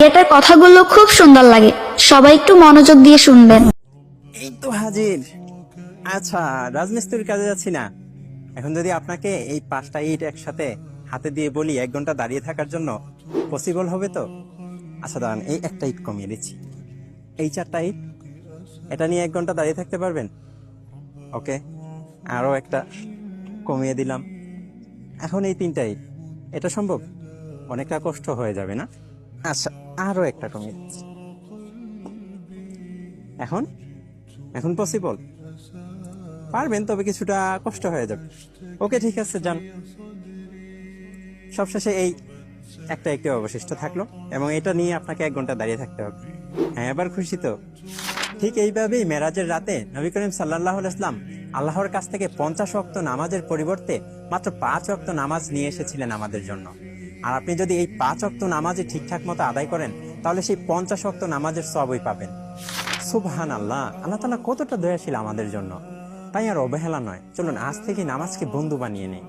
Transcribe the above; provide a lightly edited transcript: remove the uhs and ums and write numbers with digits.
এটার কথাগুলো খুব সুন্দর লাগে, সবাই একটু মনোযোগ দিয়ে শুনবেন। এই তো হাজির। আচ্ছা, রাজমিস্ত্রির কাজে যাচ্ছি না। এখন যদি আপনাকে এই 5টা ইট একসাথে হাতে দিয়ে বলি 1 ঘন্টা দাঁড়িয়ে থাকার জন্য, পসিবল হবে তো? আচ্ছা দাঁড়ান, এই একটা ইট কমিয়ে দিচ্ছি। এই 4টা ইট, এটা নিয়ে 1 ঘন্টা দাঁড়িয়ে থাকতে পারবেন? ওকে, আরো একটা কমিয়ে দিলাম। এখন এই 3টা ইট, এটা সম্ভব? অনেকটা কষ্ট হয়ে যাবে না? আচ্ছা, আরো একটা কমিয়ে দিচ্ছি। এখন এখন পসিবল? পারবেন, তবে কিছুটা কষ্ট হয়ে যাবে। ওকে ঠিক আছে, যান। সবশেষে এই একটা একটি অবশিষ্ট থাকলো, এবং এটা নিয়ে আপনাকে 1 ঘন্টা দাঁড়িয়ে থাকতে হবে। হ্যাঁ, এবার খুশি তো? ঠিক এইভাবেই মেরাজের রাতে নবী করিম সাল্লাল্লাহু আলাইহি ওয়াসাল্লাম আল্লাহর কাছ থেকে 50 ওয়াক্ত নামাজের পরিবর্তে মাত্র 5 ওয়াক্ত নামাজ নিয়ে এসেছিলেন আমাদের জন্য। আর আপনি যদি এই 5 ওয়াক্ত নামাজই ঠিকঠাক মতো আদায় করেন, তাহলে সেই 50 ওয়াক্ত নামাজের সওয়াবই পাবেন। সুবহানাল্লাহ, আল্লাহ তাআলা কতটা দয়াশীল আমাদের জন্য। তাই আর অবহেলা নয়, চলুন আজ থেকে নামাজকে বন্ধু বানিয়ে নেই।